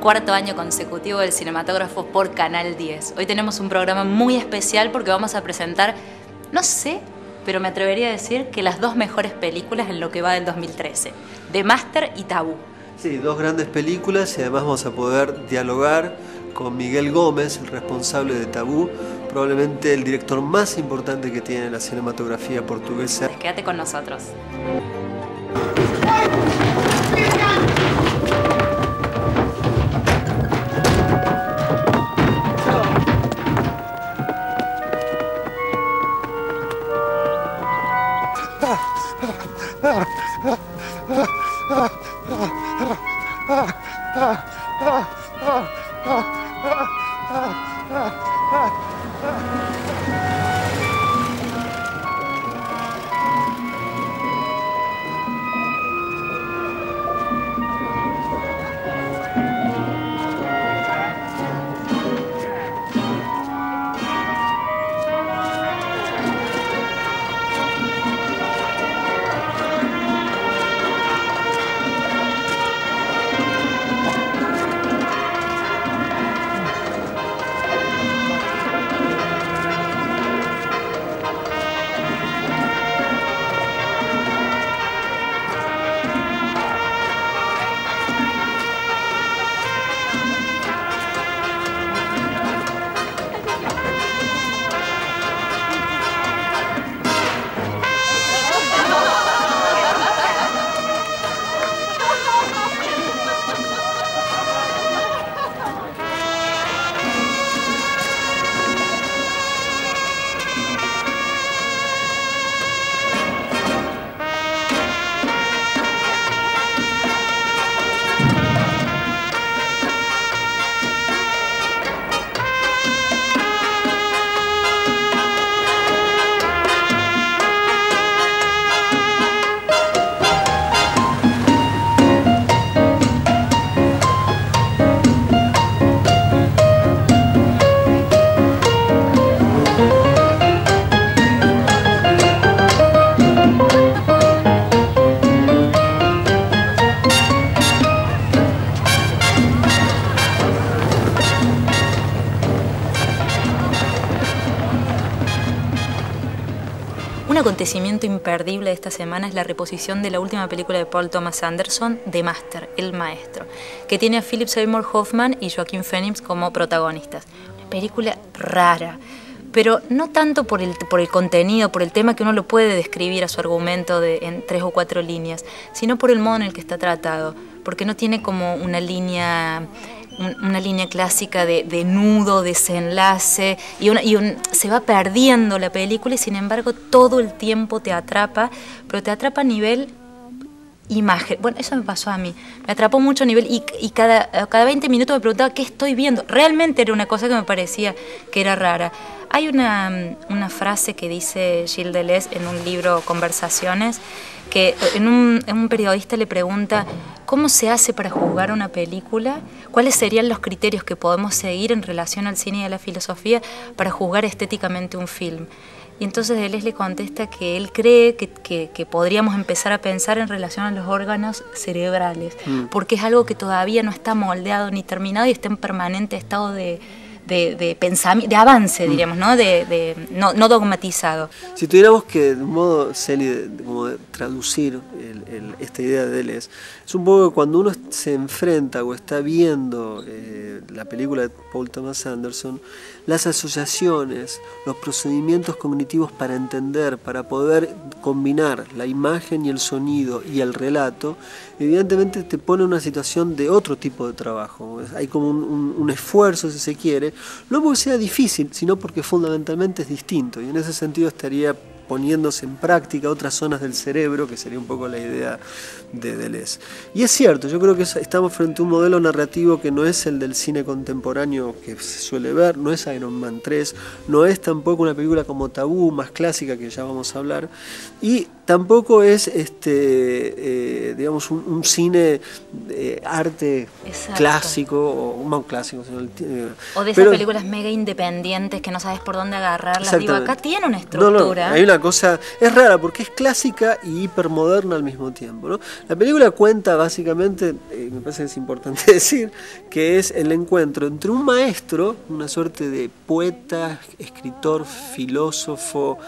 cuarto año consecutivo del Cinematógrafo por Canal 10. Hoy tenemos un programa muy especial porque vamos a presentar, no sé, pero me atrevería a decir que las dos mejores películas en lo que va del 2013, The Master y Tabú. Sí, dos grandes películas y además vamos a poder dialogar con Miguel Gómez, el responsable de Tabú, probablemente el director más importante que tiene la cinematografía portuguesa. Quédate con nosotros. Un acontecimiento imperdible de esta semana es la reposición de la última película de Paul Thomas Anderson, The Master, El Maestro, que tiene a Philip Seymour Hoffman y Joaquin Phoenix como protagonistas. Una película rara, pero no tanto por el contenido, por el tema que uno lo puede describir a su argumento en 3 o 4 líneas, sino por el modo en el que está tratado, porque no tiene como una línea clásica de nudo, desenlace, se va perdiendo la película y sin embargo todo el tiempo te atrapa, pero te atrapa a nivel imagen. Bueno, eso me pasó a mí, me atrapó mucho a nivel y cada 20 minutos me preguntaba qué estoy viendo. Realmente era una cosa que me parecía que era rara. Hay una frase que dice Gilles Deleuze en un libro Conversaciones, que un periodista le pregunta ¿cómo se hace para juzgar una película? ¿Cuáles serían los criterios que podemos seguir en relación al cine y a la filosofía para juzgar estéticamente un film? Y entonces Deleuze le contesta que él cree que podríamos empezar a pensar en relación a los órganos cerebrales, porque es algo que todavía no está moldeado ni terminado y está en permanente estado de pensamiento, de avance, diríamos, ¿no? No dogmatizado. Si tuviéramos que, de un modo, Celi, como de traducir esta idea de Deleuze, es un poco que cuando uno se enfrenta o está viendo la película de Paul Thomas Anderson, las asociaciones, los procedimientos cognitivos para entender, para poder combinar la imagen y el sonido y el relato, evidentemente te pone en una situación de otro tipo de trabajo. Hay como un esfuerzo, si se quiere, no porque sea difícil, sino porque fundamentalmente es distinto, y en ese sentido estaría poniéndose en práctica otras zonas del cerebro, que sería un poco la idea de Deleuze. Y es cierto, yo creo que estamos frente a un modelo narrativo que no es el del cine contemporáneo que se suele ver, no es Iron Man 3, no es tampoco una película como Tabú, más clásica, que ya vamos a hablar, y tampoco es digamos un cine arte clásico o no clásico, sino o de esas películas mega independientes que no sabes por dónde agarrarlas. Digo, acá tiene una estructura. No, hay una cosa, es rara porque es clásica y hipermoderna al mismo tiempo, ¿no? La película cuenta básicamente, me parece que es importante decir, que es el encuentro entre un maestro, una suerte de poeta, escritor, filósofo,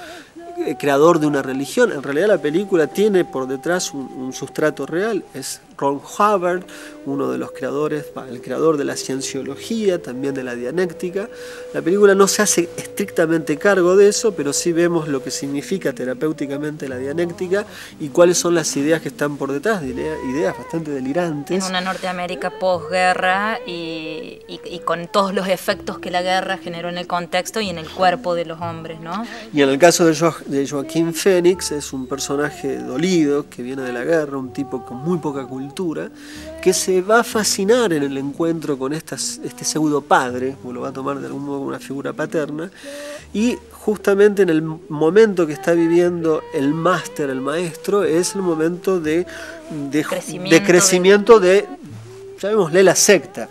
creador de una religión. En realidad la película tiene por detrás un sustrato real, es Ron Hubbard, uno de los creadores, el creador de la cienciología, también de la dianéctica. La película no se hace estrictamente cargo de eso, pero sí vemos lo que significa terapéuticamente la dianéctica y cuáles son las ideas que están por detrás, ideas bastante delirantes. En una Norteamérica posguerra y con todos los efectos que la guerra generó en el contexto y en el cuerpo de los hombres, ¿no? Y en el caso de Joaquín Phoenix, es un personaje dolido que viene de la guerra, un tipo con muy poca cultura, que se va a fascinar en el encuentro con este pseudo padre, o lo va a tomar de algún modo como una figura paterna, y justamente en el momento que está viviendo el máster, el maestro, es el momento de crecimiento de llamémosle la secta,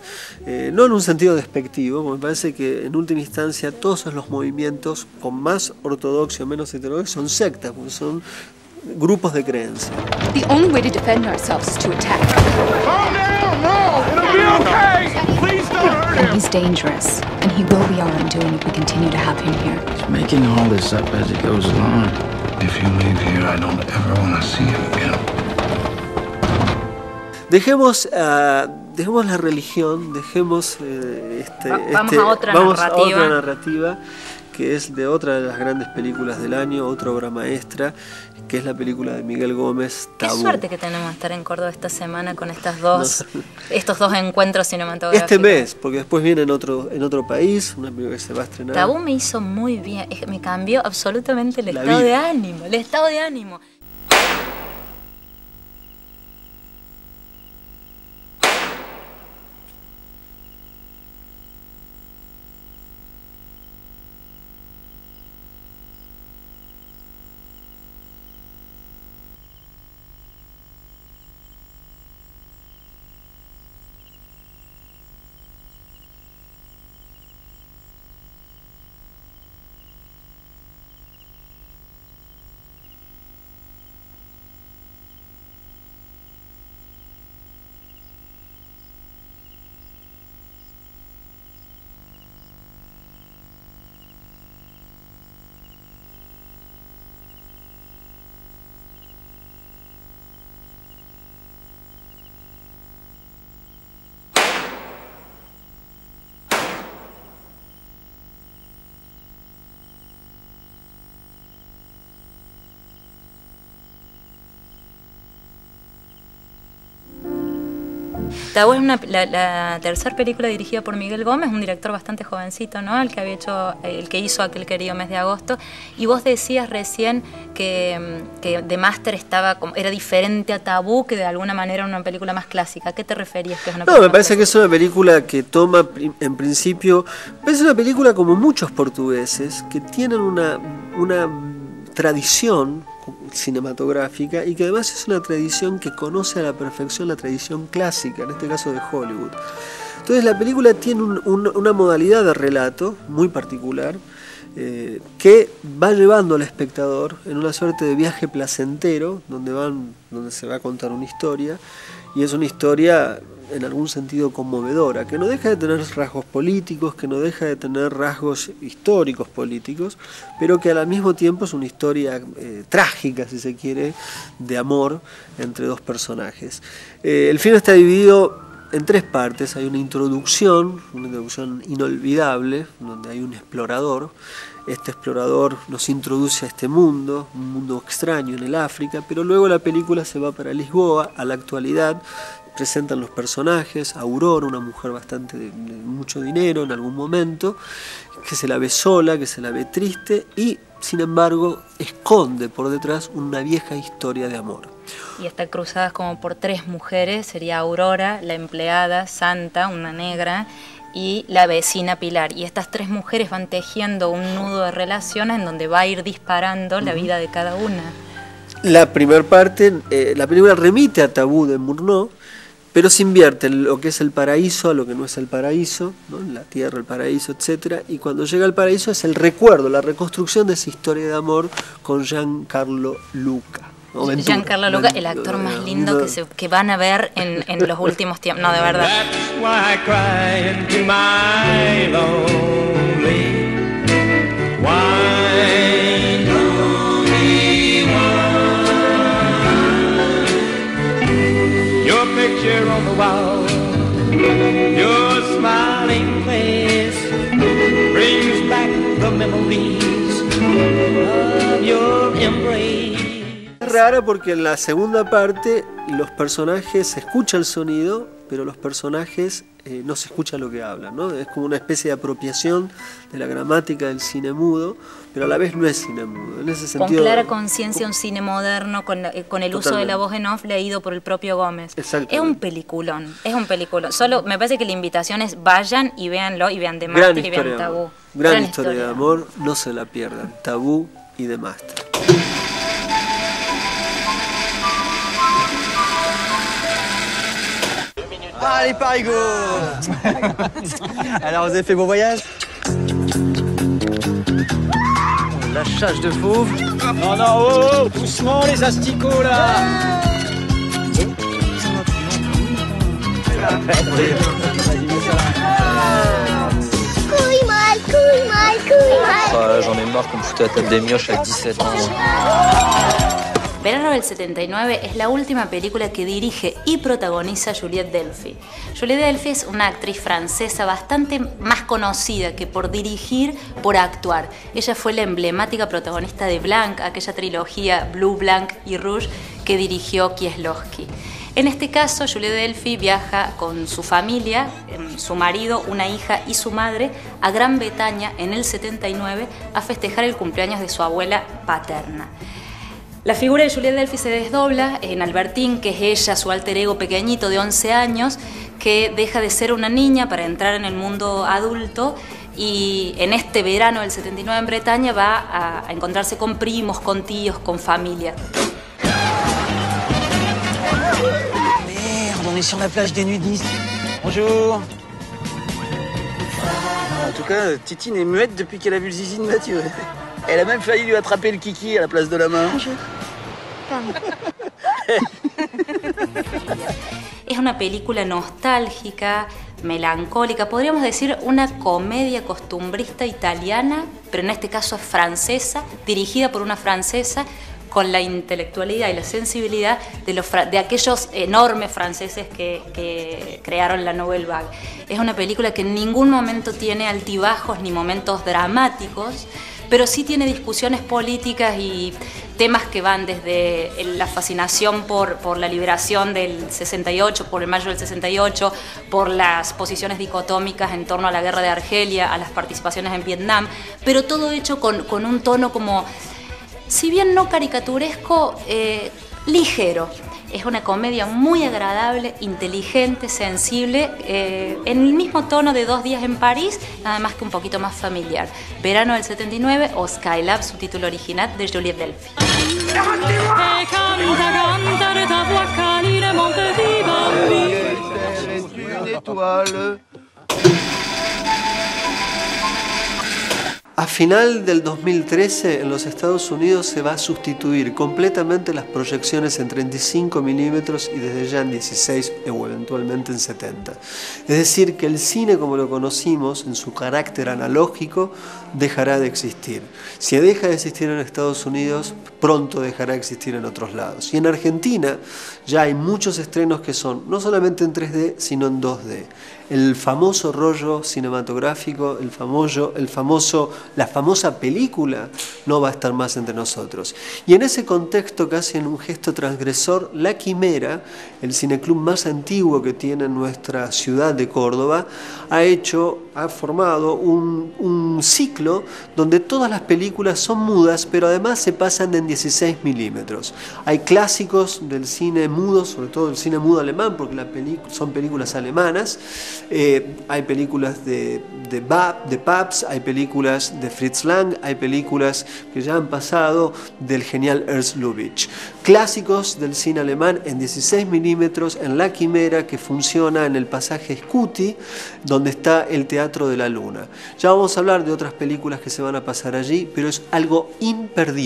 no en un sentido despectivo, porque me parece que en última instancia todos los movimientos con más ortodoxia o menos heterodoxia son sectas, porque son grupos de creencia. The only way to defend ourselves is to attack. Calm down! No! It'll be okay! Please don't hurt him! And he's dangerous, and he will be our undoing if we continue to have him here. He's making all this up as it goes along. If you leave here, I don't ever want to see him again. Dejemos la religión, dejemos vamos a otra narrativa que es de otra de las grandes películas del año, otra obra maestra, que es la película de Miguel Gómez, Tabú. Qué suerte que tenemos de estar en Córdoba esta semana con estos dos encuentros cinematográficos. Este mes, porque después viene en otro país, una película que se va a estrenar. Tabú me hizo muy bien, me cambió absolutamente el estado de ánimo. Tabú es la tercera película dirigida por Miguel Gómez, un director bastante jovencito, ¿no? El que hizo Aquel querido mes de agosto. Y vos decías recién que The Master era diferente a Tabú, que de alguna manera era una película más clásica. ¿A qué te referías? Que es una me parece que es una película que toma, en principio, es una película como muchos portugueses, que tienen una tradición cinematográfica y que además es una tradición que conoce a la perfección la tradición clásica, en este caso de Hollywood. Entonces la película tiene una modalidad de relato muy particular que va llevando al espectador en una suerte de viaje placentero donde se va a contar una historia, y es una historia en algún sentido conmovedora, que no deja de tener rasgos políticos, que no deja de tener rasgos históricos políticos, pero que al mismo tiempo es una historia trágica, si se quiere, de amor entre dos personajes. El film está dividido en tres partes. Hay una introducción inolvidable, donde hay un explorador. Este explorador nos introduce a este mundo, un mundo extraño en el África, pero luego la película se va para Lisboa, a la actualidad. Presentan los personajes, Aurora, una mujer bastante de mucho dinero en algún momento, que se la ve sola, que se la ve triste y, sin embargo, esconde por detrás una vieja historia de amor. Y está cruzada como por tres mujeres, sería Aurora, la empleada, Santa, una negra, y la vecina Pilar. Y estas tres mujeres van tejiendo un nudo de relaciones en donde va a ir disparando la vida de cada una. La primera parte, la película remite a Tabú de Murnau, pero se invierte lo que es el paraíso a lo que no es el paraíso, ¿no? La tierra, el paraíso, etcétera. Y cuando llega al paraíso es el recuerdo, la reconstrucción de esa historia de amor con Giancarlo Luca. Giancarlo Luca, el actor más lindo que van a ver en los últimos tiempos. No, de verdad. Picture on the wall, your smiling face brings back the memories of your embrace. Es rara porque en la segunda parte los personajes se escucha el sonido, pero los personajes no se escucha lo que hablan, ¿no? Es como una especie de apropiación de la gramática del cine mudo, pero a la vez no es cine mudo. En ese sentido, con clara conciencia, un cine moderno, con el uso de la voz en off leído por el propio Gómez. Es un peliculón, es un peliculón. Solo me parece que la invitación es vayan y véanlo y vean The Master y vean Tabú. Gran historia de amor, no se la pierdan. Tabú y The Master. Allez, Parigo. Alors, vous avez fait beau voyage? La chasse de fauve. Non, non, oh, doucement les asticots, là. J'en ai marre qu'on me foutait à table des mioches à 17 ans. Verano del 79 es la última película que dirige y protagoniza Juliette Delpy. Juliette Delpy es una actriz francesa bastante más conocida que por dirigir, por actuar. Ella fue la emblemática protagonista de Blanc, aquella trilogía Blue, Blanc y Rouge que dirigió Kieslowski. En este caso, Juliette Delpy viaja con su familia, su marido, una hija y su madre a Gran Bretaña en el 79 a festejar el cumpleaños de su abuela paterna. La figura de Juliette Delpy se desdobla en Albertine, que es ella, su alter ego pequeñito de 11 años, que deja de ser una niña para entrar en el mundo adulto y en este verano del 79 en Bretaña va a encontrarse con primos, con tíos, con familia. Merde, on est sur la plage des nudistes. Bonjour. En tout cas, Titine est muette depuis qu'elle a vu le zizi de Mathieu. Elle a même failli lui attraper le kiki à la place de la main. Es una película nostálgica, melancólica, podríamos decir una comedia costumbrista italiana, pero en este caso es francesa, dirigida por una francesa con la intelectualidad y la sensibilidad de aquellos enormes franceses que crearon la Nouvelle Vague. Es una película que en ningún momento tiene altibajos ni momentos dramáticos, pero sí tiene discusiones políticas y temas que van desde la fascinación por la liberación del 68, por el mayo del 68, por las posiciones dicotómicas en torno a la guerra de Argelia, a las participaciones en Vietnam, pero todo hecho con un tono como, si bien no caricaturesco, ligero. Es una comedia muy agradable, inteligente, sensible, en el mismo tono de 2 días en París, nada más que un poquito más familiar. Verano del 79 o Skylab, su título original, de Juliette Delpy. A final del 2013 en los Estados Unidos se va a sustituir completamente las proyecciones en 35 milímetros y desde ya en 16 o eventualmente en 70. Es decir, que el cine como lo conocimos en su carácter analógico dejará de existir. Si deja de existir en Estados Unidos, pronto dejará de existir en otros lados. Y en Argentina ya hay muchos estrenos que son no solamente en 3D, sino en 2D. El famoso rollo cinematográfico, la famosa película no va a estar más entre nosotros. Y en ese contexto, casi en un gesto transgresor, La Quimera, el cineclub más antiguo que tiene nuestra ciudad de Córdoba, ha formado un ciclo donde todas las películas son mudas, pero además se pasan en en 16 milímetros. Hay clásicos del cine mudo, sobre todo del cine mudo alemán, porque son películas alemanas. Hay películas de Pabst, hay películas de Fritz Lang, hay películas que ya han pasado del genial Ernst Lubitsch. Clásicos del cine alemán en 16 milímetros en La Quimera, que funciona en el pasaje Scuti, donde está el Teatro de la Luna. Ya vamos a hablar de otras películas que se van a pasar allí, pero es algo imperdible.